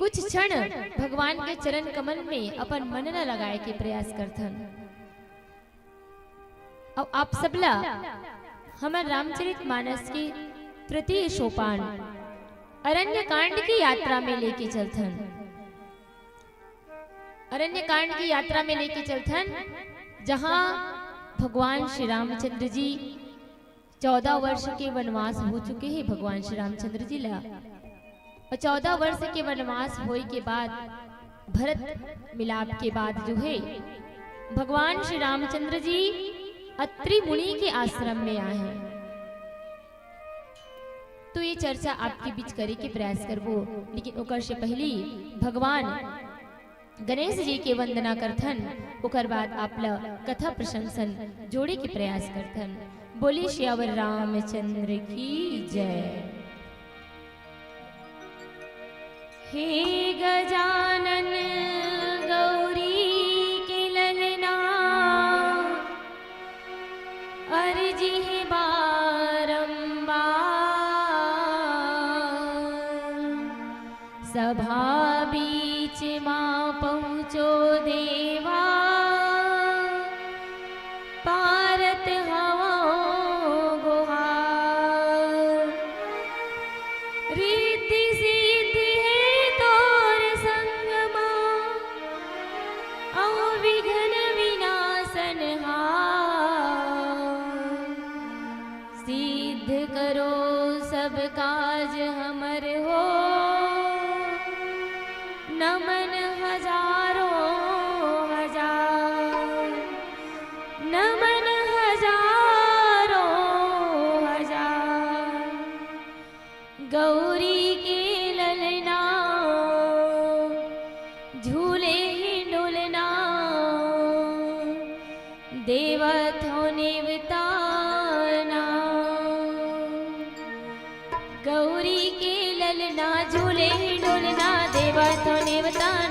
कुछ क्षण भगवान के चरण कमल में अपन मन न लगाए के प्रयास करथन। अब आप सबला हमार रामचरित मानस की तृतीय सोपान अरण्य कांड की यात्रा में लेके चलथन। अरण्य कांड की यात्रा में लेके चलथन, जहां भगवान श्री रामचंद्र जी 14 वर्ष के वनवास हो चुके हैं। भगवान श्री रामचंद्र जी ला 14 वर्ष के वनवास होए के बाद भरत मिलाप के बाद जो है भगवान श्री रामचंद्र जी अत्रि मुनि के आश्रम में आए हैं। तो ये चर्चा आपके बीच करे के प्रयास करबो, लेकिन ओकर से पहले भगवान गणेश जी के वंदना करथन। ओकर बाद आप ला कथा प्रशंसन जोड़े के प्रयास करथन। बोले श्यावर रामचंद्र की जय। हे गजानन गौरी के ललना, अर्जी है बारंबार, सभा बीच मां पहुँचो देवा, पारत हवा गुहार, रिद्धि सिद्धि है तोर संगमा, औ विघ्न विनाशन हार, सिद्ध करो सब काज हमर हो, नमन हजारों हजार, नमन हजारों हजार, गौरी के ललना झूले ही डोलना, देवत होने बिताना, गौरी के ललना झूले ही डोलना, देवत होने बिताना।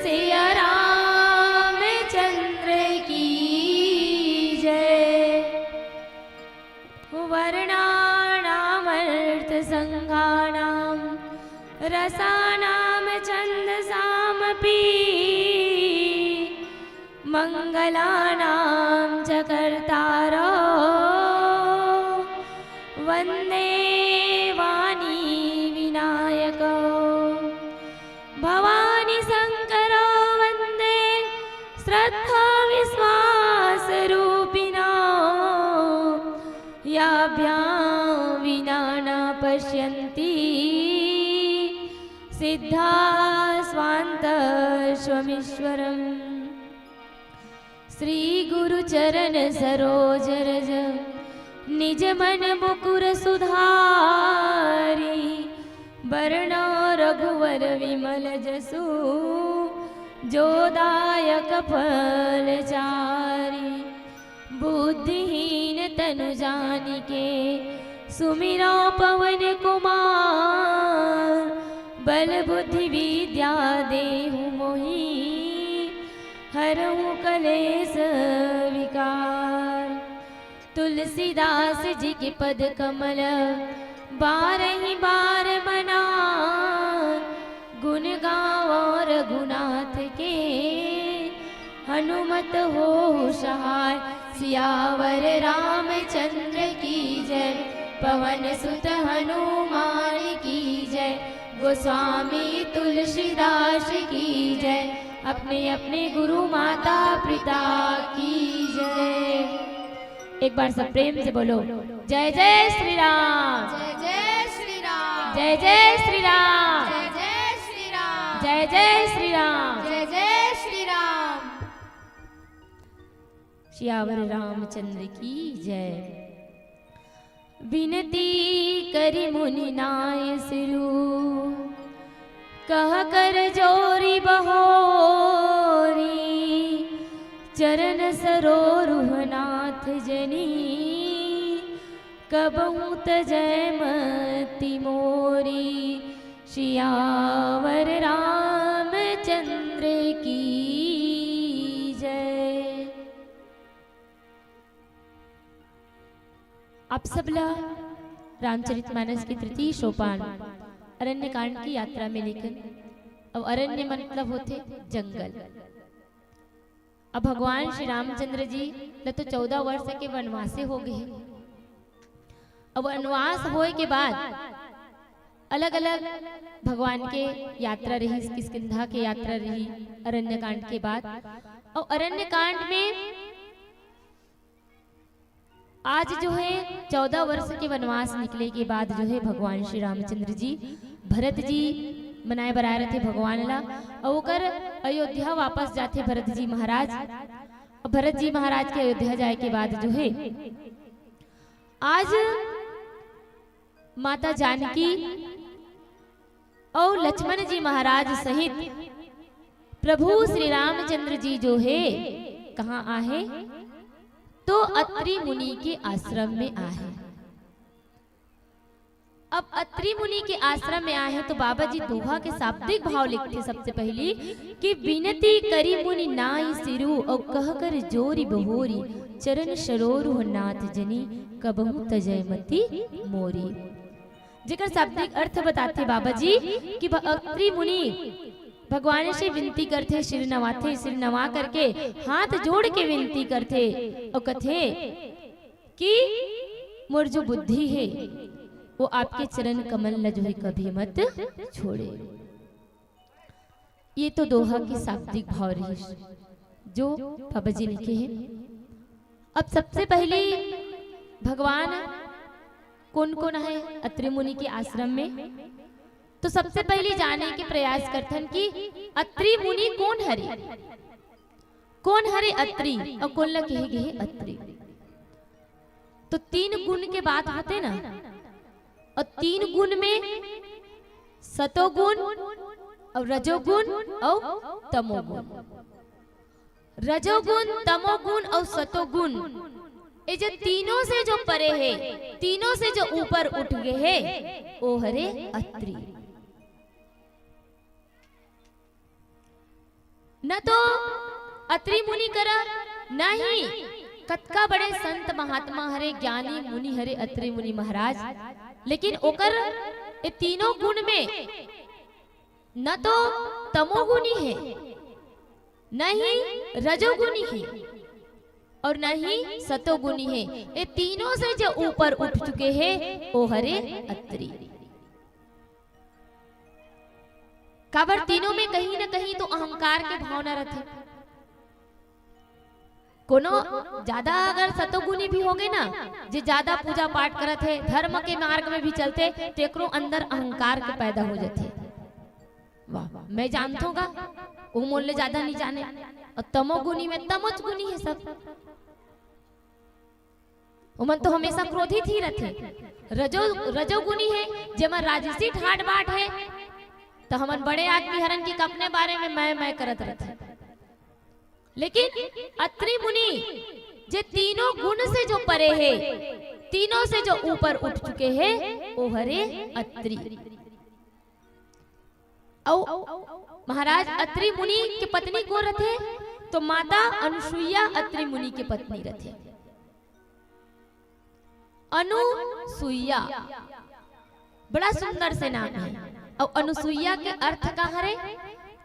सिया रामचंद्र की जय। वर्णानामर्थ संघानां रसानां छन्दसामपि मंगलानां च कर्तारो वन्दे वाणी विनायको भवानी शंकरो वन्दे श्रद्धा विश्वास रूपिणो याभ्यां विना न पश्यन्ति सिद्धा स्वान्तस्वमीश्वरम्। श्री गुरु चरण सरोज रज निज मन मुकुर सुधारी बरनो रघुवर विमल जसु जोदायक फल चारी। बुद्धिहीन तनु जानिके सुमिरो पवन कुमार बल बुद्धि विद्या देहु मोहि हरहु कलेस विकार। तुलसीदास जी के पद कमल बारही बार बना गुण गाओ रघुनाथ के हनुमत हो सहाय। सियावर रामचंद्र की जय पवन सुत हनुमान की जय। गोस्वामी तुलसीदास की जय अपने अपने गुरु माता पिता की जय। एक बार सब प्रेम से बोलो जय जय श्री राम जय जय श्री राम जय जय श्री राम जय जय श्री राम जय जय श्री राम जय जय श्री राम। सियावर रामचंद्र की जय। विनती करी मुनि नाय सिरु कह कर जोरी बहोरी चरण सरोरुहनाथ जनी कबहू तजयमति मोरी। सियावर रामचंद्र की जय। आप सबला रामचरितमानस की तृतीय सोपान अरण्य कांड की यात्रा में लेकर। अब अरण्य मतलब होते जंगल। अब भगवान श्री रामचंद्र जी तो 14 वर्ष के वनवासी हो गए। अब वनवास होए के बाद अलग अलग भगवान के यात्रा रही, किष्किंधा के यात्रा रही अरण्य कांड के बाद। और अरण्य कांड में आज जो है 14 वर्ष के वनवास निकले के बाद जो है भगवान श्री रामचंद्र जी भरत जी बनाए बराए रहे थे भगवान ला। और कर अयोध्या वापस जाते भरत जी महाराज। और भरत जी महाराज के अयोध्या जाए के बाद जो है आज माता जानकी और लक्ष्मण जी महाराज सहित प्रभु श्री रामचंद्र जी जो है कहाँ आए तो अत्रि मुनि के आश्रम में आए। अब अत्रि मुनि के आश्रम में आए तो बाबा जी दोहा के शाब्दिक भाव लिखते सबसे पहली कि विनती करी मुनि नाई सिरु और कह कर जोरी बहोरी चरण सरोरुह नाथ जनी कबहू तजयमति मोरी। जेकर शाब्दिक अर्थ बताते बाबा जी कि अत्रि मुनि भगवान से विनती करते, सिर नवाते, सिर नवा करके हाथ जोड़ के विनती करते और कथे कि मोर जो बुद्धि है वो आपके चरण कमल न जो है कभी मत छोड़े। ये तो दोहा की शाब्दिक भाव रही जो बाबा जी लिखे हैं। अब सबसे पहले भगवान कौन कौन है अत्रि मुनि के आश्रम में, तो सबसे पहले जाने के प्रयास करथन कि अत्रि मुनि कौन हरे अत्रि और कौन ला कहे गए अत्रि। तो 3 गुण के बात होते ना, और 3 गुण में सतोगुण और रजोगुण और तमोगुण। रजोगुण, तमोगुण और सतोगुण ये जो तीनों से जो परे है, तीनों से जो ऊपर उठ गए है वो हरे अत्रि। न तो अत्रि मुनि करा, न ही कतका बड़े संत महात्मा हरे, ज्ञानी मुनि हरे अत्रि मुनि महाराज। लेकिन ओकर ये तीनों गुण में न तो तमोगुणी है, न ही रजोगुणी है और न ही सतोगुणी है। ये तीनों से जो ऊपर उठ चुके हैं वो हरे अत्रि। काबर तीनों में कहीं न कहीं तो अहंकार के भावना रहते। कोनो ज्यादा अगर सतोगुणी भी होगे ना, जे ज्यादा पूजा पाठ करत है, धर्म के मार्ग में भी चलते, तेकरो अंदर अहंकार के पैदा हो जाते। वाह मैं जानता हूँ वो मोल ज्यादा नहीं जाने। और तमोगुणी में तमोच गुणी है सब, उमन तो हमेशा क्रोधित ही रहते। रजोगुणी है जेमा राजसी ठाट बाट है, तो हमन बड़े आदमी हरन की अपने बारे में मैं करत रहते। लेकिन अत्रि मुनि जे तीनों गुण से जो परे है, तीनों से जो ऊपर उठ चुके हैं वो हरे अत्रि। महाराज अत्रि मुनि की पत्नी को रथे, तो माता अनुसुईया अत्रि मुनि की पत्नी रथे। अनुसुईया बड़ा सुंदर से नाम है। और अनुसुईया के अर्थ का हरे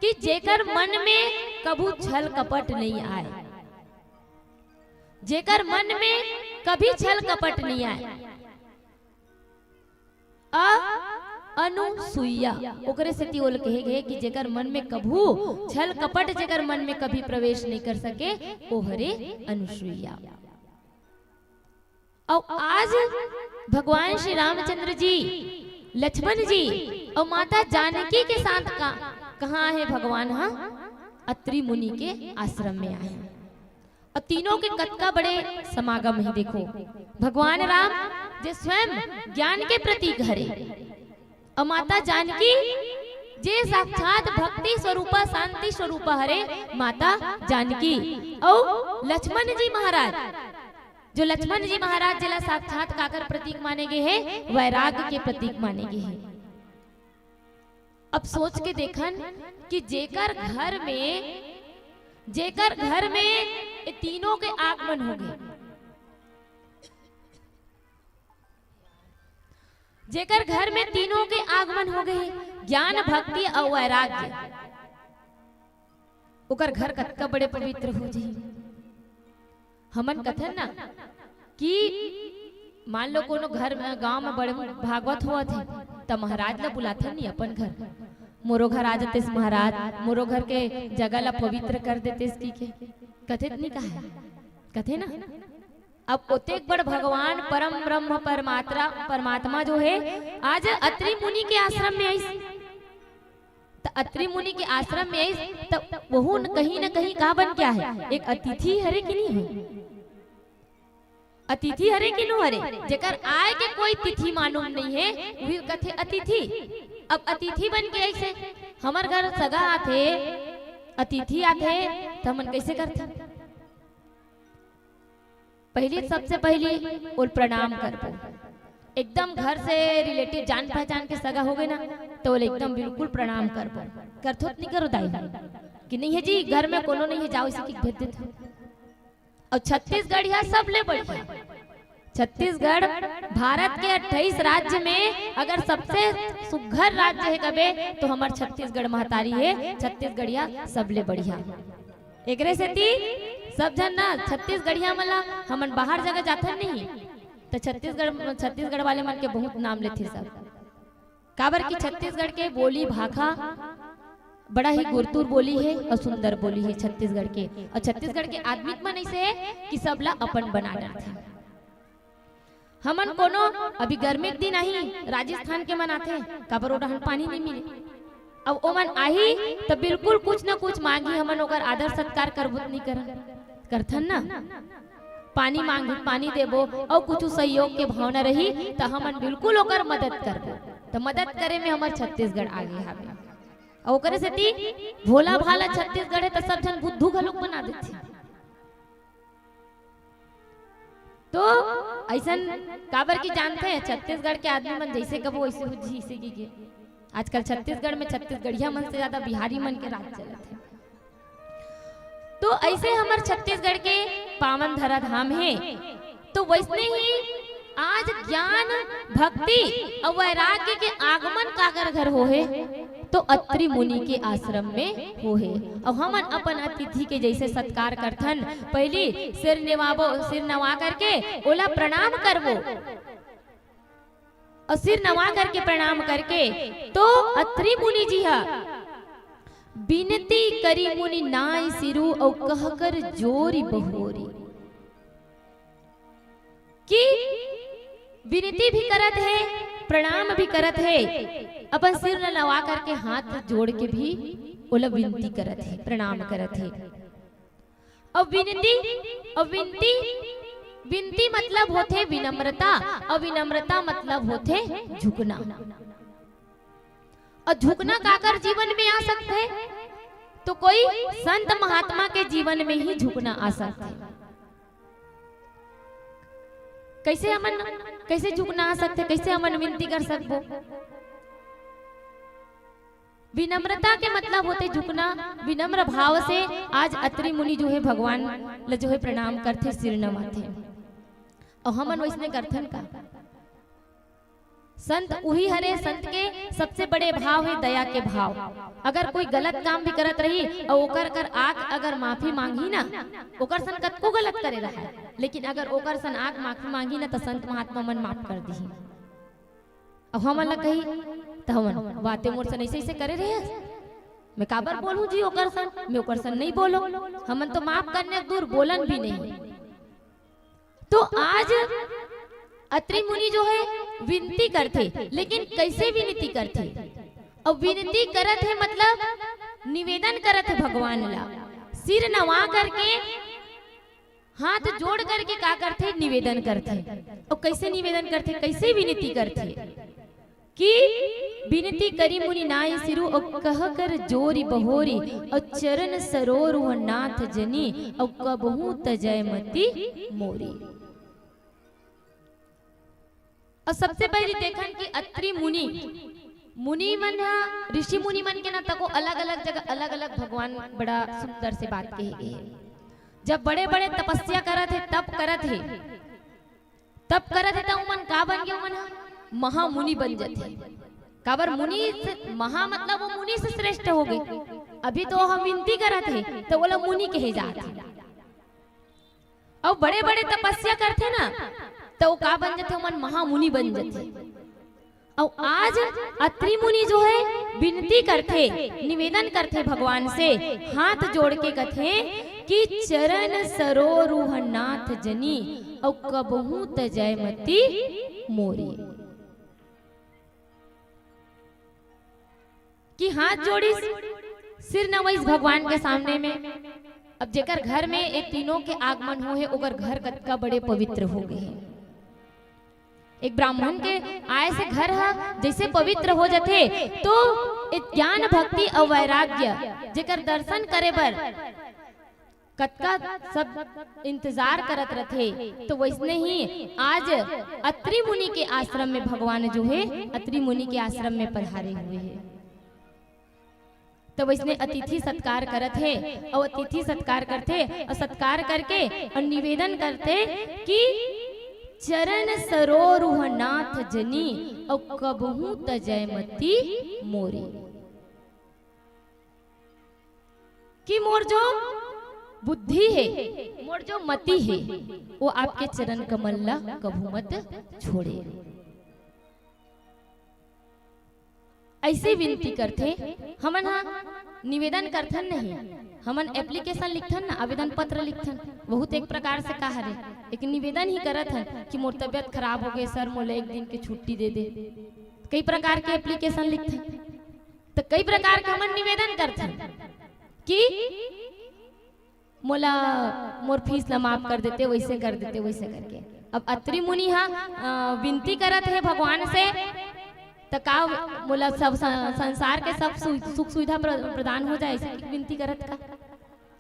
कि जेकर मन में कभू छल कपट नहीं आए, जेकर मन में कभी छल कपट नहीं आए। अनुसुईया ओकरे से तियोल कहे गए कि जेकर मन में कभू छल कपट जेकर मन में कभी प्रवेश नहीं कर सके वो हरे अनुसुईया। और आज भगवान श्री रामचंद्र जी, लक्ष्मण जी और माता जानकी के साथ कहाँ है भगवान? हाँ अत्रि मुनि के आश्रम में आए। और तीनों के कतका बड़े समागम है। देखो भगवान राम जे स्वयं ज्ञान के प्रतीक हरे, और माता जानकी जे साक्षात भक्ति स्वरूपा शांति स्वरूपा हरे माता जानकी। और लक्ष्मण जी महाराज, जो लक्ष्मण जी महाराज जिला साक्षात काकर प्रतीक माने गए हैं, वैराग्य के प्रतीक माने गए हैं। अब सोच के देखन कि जेकर घर में ये तीनों के आगमन हो गए, जेकर घर में तीनों के आगमन हो गए, ज्ञान भक्ति और वैराग्य, ओकर घर कतका बड़े पवित्र हो जाए। हमन कथन ना कि मान लो कोनो घर में गांव में बड़े भागवत हुआ थे, तो महाराज ला बुलाथन नहीं अपन घर, मोरो घर आ जाते महाराज, मोरो घर के जगह ला पवित्र कर देते इसकी के कथे नहीं कहा कथे ना। अब ओतेक बड़ भगवान परम ब्रह्म परमात्मा जो है आज अत्रि मुनि के आश्रम में आई, तो अत्रि मुनि के आश्रम में आई, तो वो कहीं न कहीं कहा बन क्या है, एक अतिथि हरे कि नहीं है? अतिथि हरे कि नो हरे? जेकर आए के कोई तिथि मालूम नहीं है, वही कथे अतिथि। अब अतिथि बन के ऐसे हमार घर सगा आथे, अतिथि आथे, तो हमन कैसे करते? पहले सबसे पहले और प्रणाम करबो। एकदम घर से रिलेटिव जान पहचान के सगा हो गए ना, तो एकदम बिल्कुल प्रणाम करबो। करथो नहीं करो दाई कि नहीं है जी, घर में कोनो नहीं है, जाओ इसी की भेज देते। और छत्तीसगढ़ यहाँ सब ले बढ़िया, छत्तीसगढ़ भारत के 28 राज्य में अगर सबसे सुघर राज्य है कबे तो हमार छत्तीसगढ़ महतारी है। छत्तीसगढ़िया सबले बढ़िया, एकरे से सब जन ना छत्तीसगढ़िया मला हमन बाहर जगह जाथन नहीं, तो छत्तीसगढ़ वाले मन के बहुत नाम लेते सब। काबर की छत्तीसगढ़ के बोली भाखा बड़ा ही गुरतुर बोली है और सुंदर बोली है छत्तीसगढ़ के। और छत्तीसगढ़ के आदमी मन ऐसे है कि सबला अपन बना डरते। हमन कोनो अभी गर्मी के दिन आही राजस्थान के मन आथे, काबर ओडा पानी नहीं मिले, अब ओ मन आही तो बिल्कुल कुछ न कुछ मांगी, हमन ओकर आदर सत्कार करबुत नहीं करथन ना, पानी मांगी पानी देबो और कुछ सहयोग के भावना रही तो हमन बिल्कुल ओकर मदद करबो। तो मदद करे में हमार छत्तीसगढ़ आगे हावे। और ओकरे सेती भोला भाला छत्तीसगढ़ है तो सब जन बुद्धू घलोक बना देथे। तो ऐसन काबर की जानते हैं छत्तीसगढ़ के आदमी मन जैसे कबो वैसे हो जी से की आजकल छत्तीसगढ़ में छत्तीसगढ़िया मन से ज्यादा बिहारी मन के राज चलत है। तो ऐसे हमारे छत्तीसगढ़ के पावन धरा धाम है, तो वैसने ही आज ज्ञान भक्ति और वैराग्य के आगमन कागर घर हो है, तो अत्रि मुनि के आश्रम में हो है। और हमन अपन अतिथि के जैसे सत्कार करथन, पहली सिर नवा करके ओला प्रणाम करवो, और सिर नवा करके प्रणाम करके तो अत्रि मुनि जी हा बिनती करी मुनि नाई सिरु और कहकर जोरी बहोरी, कि विनती भी करत है, प्रणाम भी करत है, अपन सिर न नवा करके हाथ जोड़ के भी ओला विनती करत है, प्रणाम करत है। और विनती मतलब होते विनम्रता, और विनम्रता मतलब होते झुकना। और झुकना काकर जीवन में आ सकते है, तो कोई संत महात्मा के जीवन में ही झुकना आ सकता है। कैसे झुकना आ सकते, कैसे हमन विनती कर सकबो? विनम्रता के मतलब होते झुकना, विनम्र भाव से आज अत्रि मुनि जो है भगवान ल जो है प्रणाम करते, सिर नवाते। और हमन वैसने करथन का? संत वही हरे, संत के सबसे बड़े भाव है दया के भाव। अगर कोई गलत काम भी करत रही और ओकर कर आग अगर माफी मांगी ना, ओकर सन कतको गलत करे रहा, लेकिन अगर ओकर सन आग माफी मांगी ना तो संत महात्मा मन माफ कर दी। अब हमन ला कही तो हमन बातें मोर सन ऐसे करे रहे, मैं काबर बोलूं जी ओकर सन, मैं ओकर सन नहीं बोलो, हमन तो माफ करने दूर बोलन भी नहीं। तो आज अत्रि मुनि जो है विनती करते, लेकिन कैसे विनती करते? और विनती करत है मतलब निवेदन करत है भगवान ला, सिर नवा करके हाथ जोड़ करके का करते? निवेदन करते। और कैसे निवेदन करते, कैसे विनती करते? कि विनती करी मुनि नाई सिरु और कह कर जोरी बहोरी, और चरण सरोर नाथ जनी, और कबहू तजय मती मोरी। और सबसे पहले देखन कि अत्रि मुनि मन ऋषि मुनि मन के ना तको अलग अलग जगह अलग अलग भगवान बड़ा सुंदर से बात कही गई है। जब बड़े बड़े तपस्या करत है, तप करत है, तो मन का बन गए? मन महामुनि बन जाते। काबर मुनि महा मतलब वो मुनि से श्रेष्ठ हो गए। अभी तो हम विनती करत है तो बोला मुनि कहे जाते, और बड़े बड़े तपस्या करते ना तो वो का बन जाते? मन महामुनि बन जाते। और आज अत्रि मुनि जो है विनती करते, निवेदन करते भगवान से, हाथ जोड़ के कहते कि चरण सरोरुह नाथ जनी, और कबहू तजय मती मोरी। कि हाथ जोड़ी सिर नवाइस भगवान के सामने में। अब जेकर घर में एक तीनों के आगमन हो है, ओकर घर कतका बड़े पवित्र हो गए हैं। एक ब्राह्मण के आय से घर है जैसे पवित्र हो जाते, तो ज्ञान भक्ति और वैराग्य जेकर दर्शन करे बर कतका सब इंतजार करत रथे, तो वैसने ही आज अत्रि मुनि के आश्रम में भगवान जो है अत्रि मुनि के आश्रम में पधारे हुए हैं। तो वैसने अतिथि सत्कार करत है, और अतिथि सत्कार करते और सत्कार करके और निवेदन करते कि चरण सरोरुह नाथ जनी, और कबहू तजय मती मोरी। कि मोर जो बुद्धि है, मोर जो मति है, वो आपके चरण कमल ला कबू मत छोड़े। ऐसे विनती करते हमन निवेदन करथन नहीं, हमन एप्लीकेशन लिखथन ना, आवेदन पत्र लिखथन, बहुत एक प्रकार से कहा रे, एक निवेदन ही करत हन कि मोर तबियत खराब हो गए सर, मोला एक दिन की छुट्टी दे दे। कई प्रकार के एप्लीकेशन लिखथन, तो कई प्रकार के हमन निवेदन करथन कि मोला मोर फीस ला माफ कर देते, वैसे कर देते, वैसे करके। अब अत्रि मुनि विनती करत है भगवान से, तो का मोला सब संसार के सब सुख सुविधा प्रदान हो जाए, ऐसे की विनती करत का?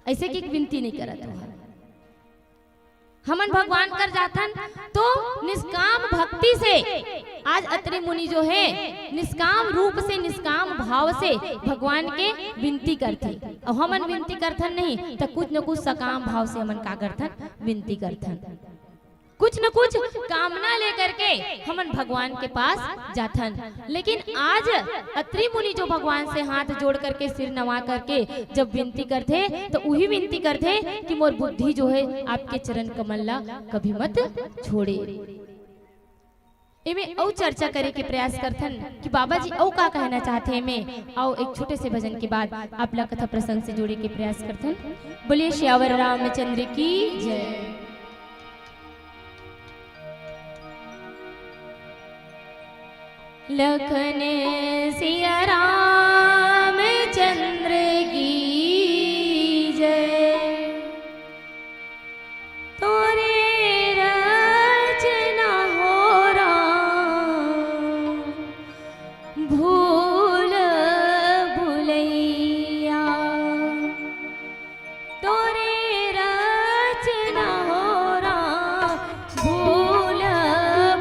ऐसे की विनती नहीं करत। हमन भगवान कर जाथन तो निष्काम भक्ति से आज अत्रि मुनि जो है निष्काम रूप से निष्काम भाव से भगवान के विनती करथे। और हमन विनती करथन नहीं तो कुछ न कुछ सकाम भाव से हमन का करथन विनती करथन, कुछ न कुछ कामना लेकर के हमन भगवान के पास जाथन। लेकिन आज अत्रि मुनि जो भगवान से हाथ जोड़ करके सिर नवा करके जब विनती करते तो वही विनती करते कि मोर बुद्धि जो है आपके चरण कमल ला कभी मत छोड़े। इमे औ चर्चा करे के प्रयास करथन कि बाबा जी औ का कहना चाहते हैं मैं। आओ एक छोटे से भजन के बाद आप ला कथा प्रसंग से जोड़े के प्रयास करथन। बोलिए श्यावर रामचंद्र की जय। लखन सिया राम चंद्र की जय। तोरे रचना हो राम भूल भुलैया। तोरे रचना हो राम भूल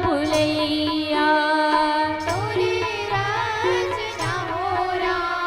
भुलैया। तोरे रचना हो राम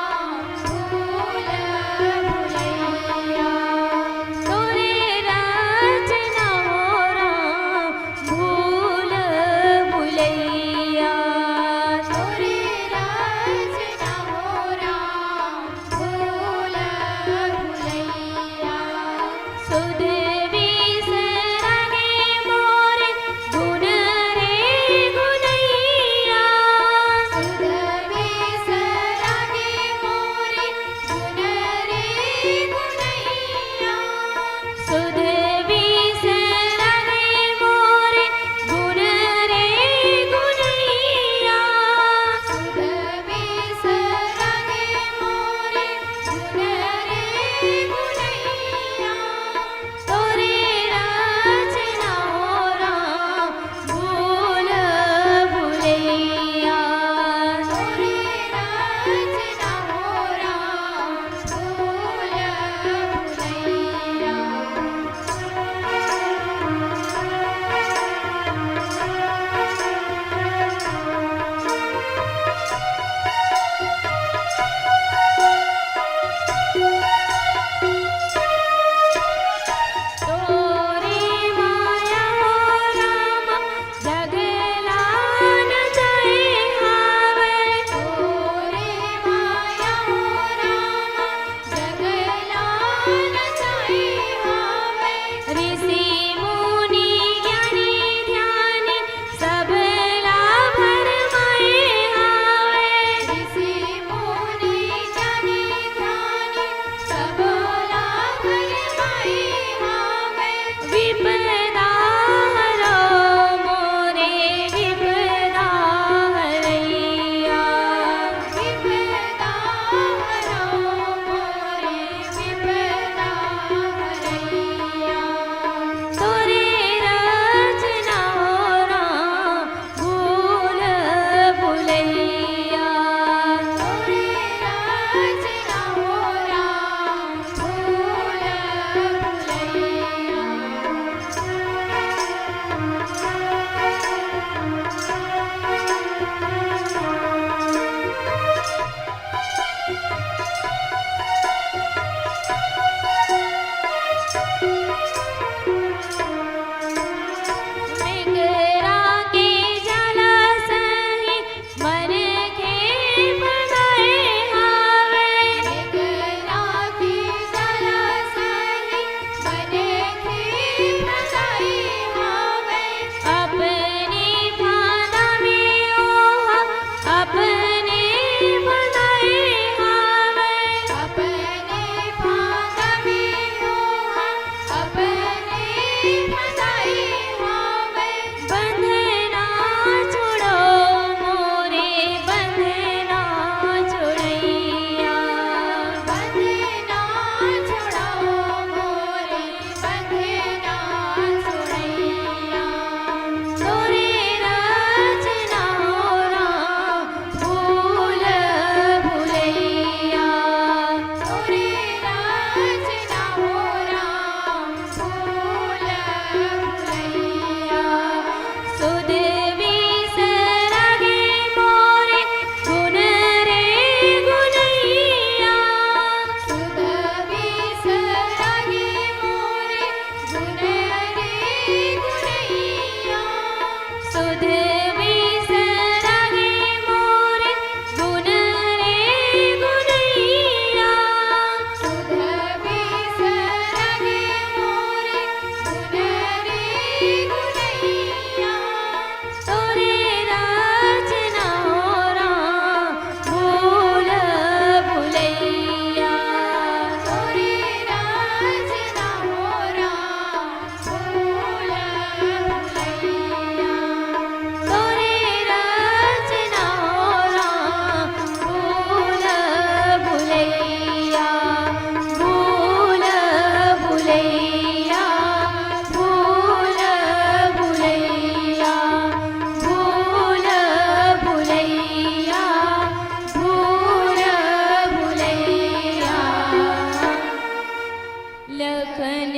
लखन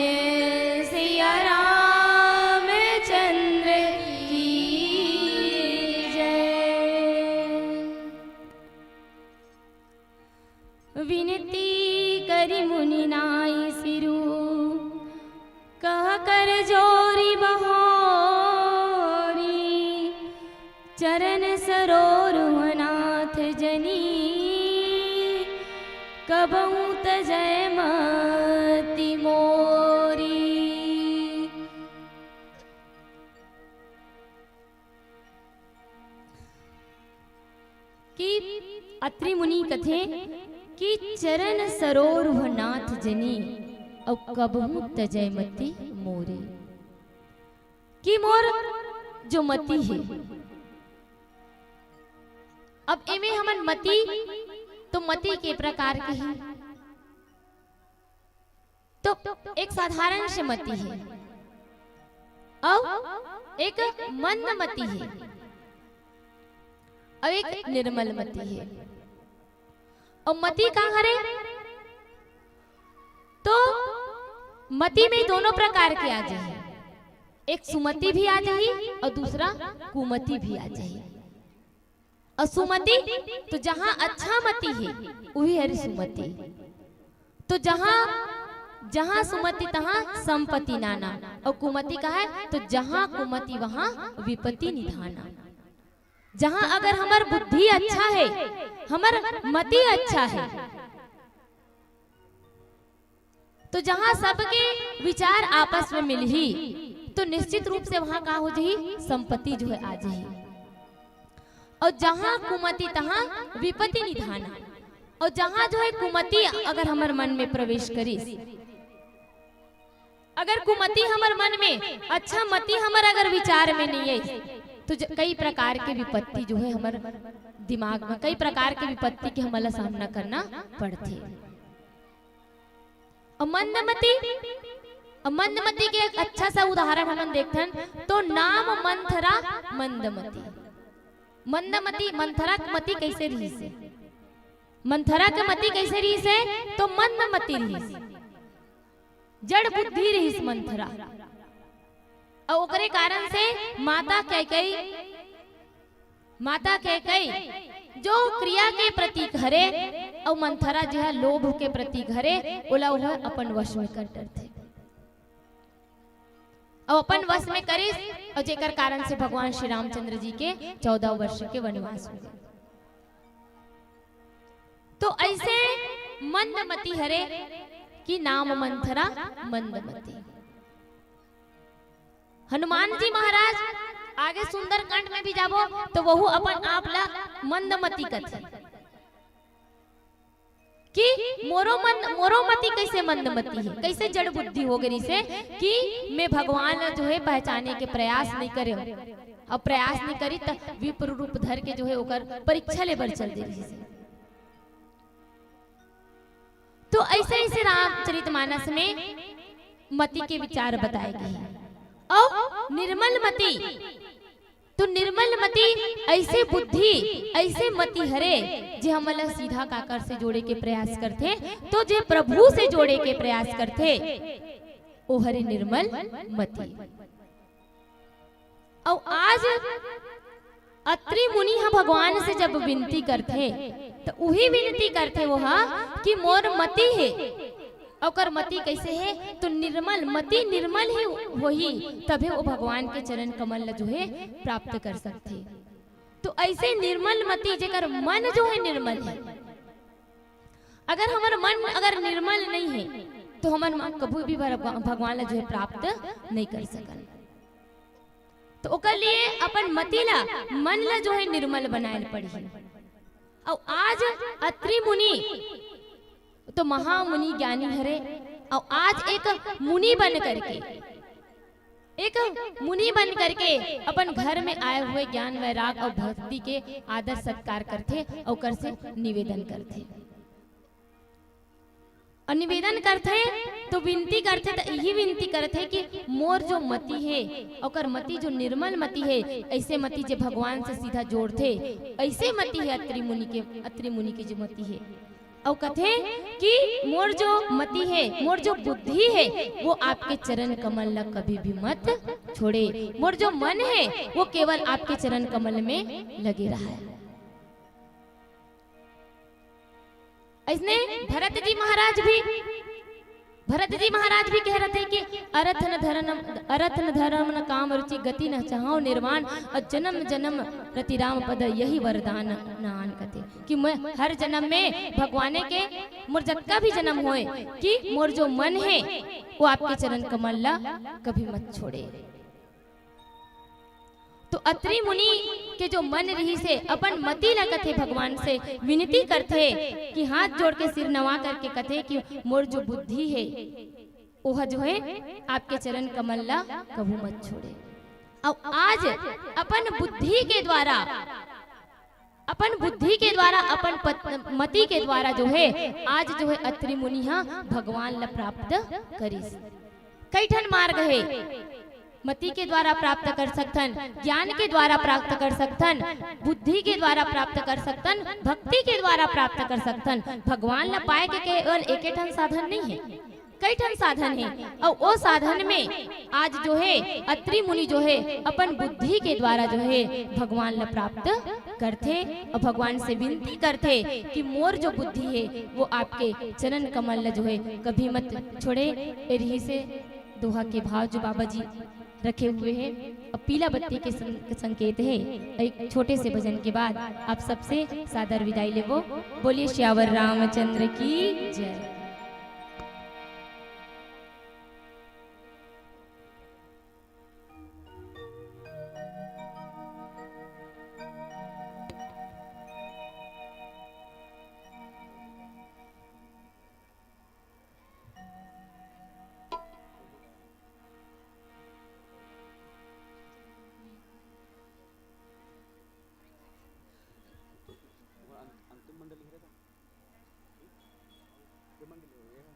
सिया रामचंद्र की जय। विनती करी मुनि नाई सिरु कह कर जोरी बहोरी, चरण सरोरुहनाथ जनी कबहू तजय मति मोरी। कि अत्रि मुनि कथे कि चरण सरोरुहनाथ जनी और कबहू तजय मति मोरी। कि मोर जो मति है, अब एमे हमन मति तो मति के प्रकार के हैं। तो एक साधारण से मति है और एक मंद मति है और एक निर्मल मति है। और मति कहाँ हरे? तो मति में दोनों प्रकार के आ जाए, एक सुमति भी आ जाए और दूसरा कुमति भी आ जाए। और सुमति तो जहां अच्छा मति है वही है सुमति। तो जहां जहां सुमति तहां संपत्ति नाना, और कुमति का है तो जहां कुमति वहां विपत्ति निधाना। जहां अगर हमार बुद्धि अच्छा है, हमार मति अच्छा है, तो जहां सबके विचार आपस में मिल ही तो निश्चित रूप से वहां का हो जाही संपत्ति जो है आ जाही। और जहां कुमति तहां विपत्ति निधाना। और जहां जो है कुमति अगर हमार मन में प्रवेश करी, अगर कुमति हमार मन में अच्छा मति हमार अगर विचार में नहीं है तो कई प्रकार के विपत्ति जो है हमारे दिमाग में, कई प्रकार के विपत्ति के हमारा सामना करना पड़ते। और मंदमति के एक अच्छा सा उदाहरण हम देखते हैं तो नाम मंथरा मंदमति। मंदमति मंथरा के मति कैसे रही से? मंथरा के मति कैसे रही से? तो मंदमति रही, जड़ बुद्धि रही मंथरा। और ओकरे कारण से माता कैकेयी जो क्रिया के प्रतीक हरे और मंथरा जो है लोभ के प्रतीक हरे, ओला वह अपन वश में कर डरते और अपन वश में करे। और जेकर कारण से भगवान श्री रामचंद्र जी के 14 वर्ष के वनवास हुए। तो ऐसे मंदमति हरे कि नाम मंथरा मंदमति। हनुमान जी महाराज आगे सुंदरकांड में भी जाबो तो वहु अपन आप ला मंदमति कथे कि मोरो मति कैसे मंदमति है, कैसे जड़ बुद्धि हो गई से कि मैं भगवान जो है पहचाने के प्रयास नहीं करे। अब प्रयास नहीं करी तो विप्र रूप धर के जो है ओकर परीक्षा लेबर चल दे रही से। तो ऐसे ऐसे रामचरितमानस में मति के विचार बताए गए हैं। और निर्मल मति, तो निर्मल मति ऐसे बुद्धि ऐसे मति हरे जे हमला सीधा काकर से जोड़े के प्रयास करते, तो जे प्रभु से जोड़े के प्रयास करते ओ हरे निर्मल मति। और आज अत्रि मुनि हा भगवान से जब विनती करते तो वही विनती करते वो हा कि मोर मति है। और मति कैसे है? तो निर्मल मति निर्मल ही वही, तभी वो भगवान के चरण कमल जो है प्राप्त कर सकते। तो ऐसे निर्मल मति जेकर मन जो है निर्मल है। अगर हमारा मन अगर निर्मल नहीं है तो हमार कभी भी भगवान जो है प्राप्त नहीं कर सकन। तो ओकर लिए अपन मति ला मन ला जो है निर्मल बनाए पड़ी। और आज अत्रि मुनि तो महामुनि ज्ञानी हरे, और आज एक मुनि बन करके अपन घर में आए हुए ज्ञान वैराग और भक्ति के आदर सत्कार करते और कर से निवेदन करते। और निवेदन करते तो विनती करते, तो यही विनती करते कि मोर जो मति है और मति जो निर्मल मति है, ऐसे मति जो भगवान से सीधा जोड़ते, ऐसे मति है अत्रि मुनि के जो मति है। और कथे कि मोर जो मति है, मोर जो बुद्धि है, वो आपके चरण कमल ला कभी भी मत छोड़े। मोर जो मन है वो केवल आपके चरण कमल में लगे रहा है। इसने भरत जी महाराज भी कह रहे थे कि अरथ न धर्म न काम रुचि गति न चाहो निर्वाण और जन्म जन्म रति राम पद यही वरदान नान कथे कि मैं हर जन्म में भगवाने के मोर जक्का भी जन्म होए कि मोर जो मन है वो आपके चरण कमल ला कभी मत छोड़े। तो अत्रि मुनि के जो मन रही से अपन मति ला कथे भगवान से विनती करते कि हाथ जोड़ के सिर नवा करके कथे कि मोर जो बुद्धि है वह जो है आपके चरण कमल ला कभू मत छोड़े। अब आज अपन बुद्धि के द्वारा अपन मति के द्वारा जो है आज जो है अत्रि मुनि भगवान ला प्राप्त करी। कई ठन मार्ग है, मति के द्वारा प्राप्त कर सकथन, ज्ञान के द्वारा प्राप्त कर सकथन, बुद्धि के द्वारा प्राप्त कर सकथन, भक्ति के द्वारा प्राप्त कर सकथन। भगवान ला पाए के केवल एक ठन साधन नहीं है, कई ठन साधन है। और वो साधन में आज जो है अत्रि मुनि जो है अपन बुद्धि के द्वारा जो है भगवान ला प्राप्त करते और भगवान से विनती करते कि मोर जो बुद्धि है वो आपके चरण कमल ला जो है कभी मत छोड़े। रही से दोहा के भाव जो बाबा जी रखे हुए हैं और पीला बत्ती के संकेत है। एक छोटे से भजन के बाद आप सबसे सादर विदाई लेवो। बोलिए श्यावर रामचंद्र की जय।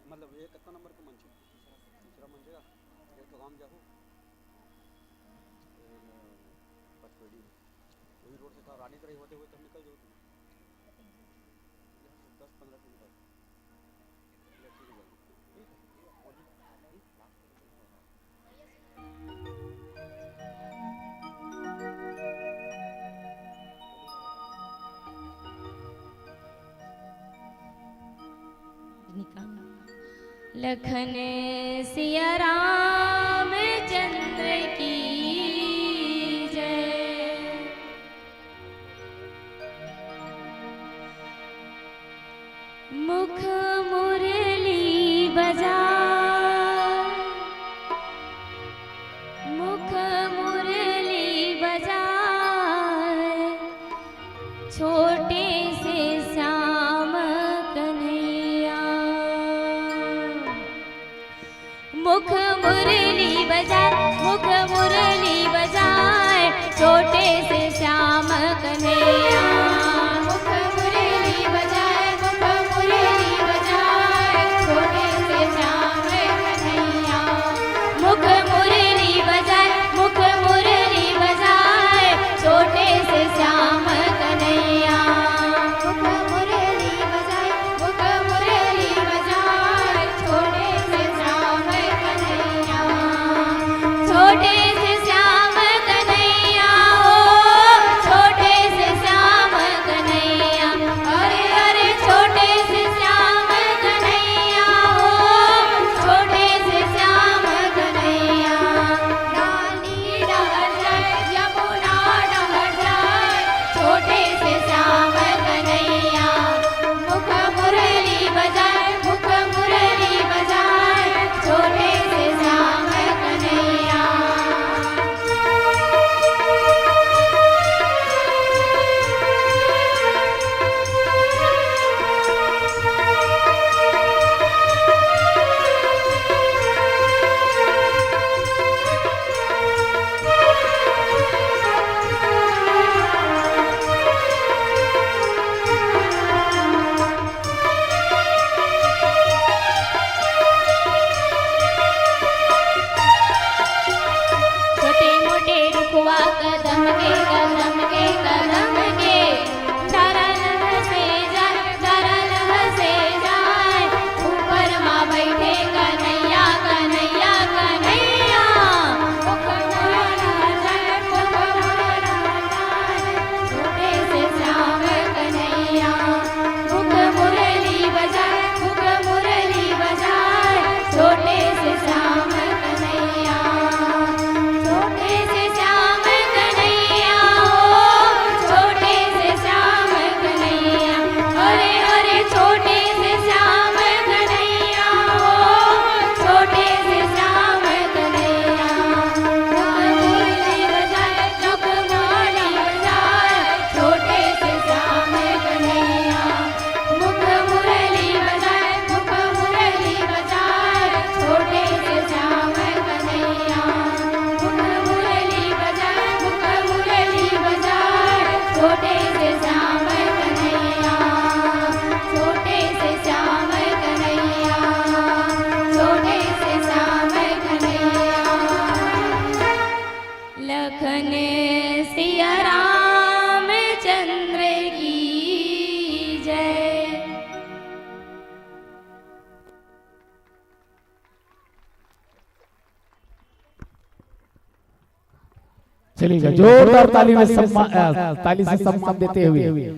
मतलब ये कितना नंबर का मंच है? दूसरा मंच है ये तो काम जाओ पचपेड़ी वही रोड से था रानी तरह होते हुए तब निकल जाओ 10-15 किलोमीटर। लखन सिया राम चंद्र की जय। मुख मुरली बजा, मुख मुरली बजा, छोटे से श्याम कन्हैया। मुख मुरली बजाए, मुख मुरली बजाए, छोटे से श्याम कन्हैया। मुख मुरली बजाए, मुख मुरली बजाए, छोटे से श्याम कन्हैया। मुख मुरली बजाए, मुख मुरली बजाए, छोटे से श्याम कन्हैया। मुख मुरली बजाए, मुख मुरली बजाए, छोटे से श्याम कन्हैया। छोटे से श्याम कन्हैया, ओ छोटे से श्याम चलिएगा जोरदार ताली से सम्मान देते हुए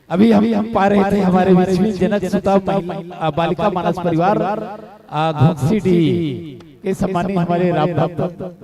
अभी हम पा रहे थे हमारे बीच में जनक सुता बालिका मानस परिवार घोंसीडीह के सम्मानी हमारे राम भक्त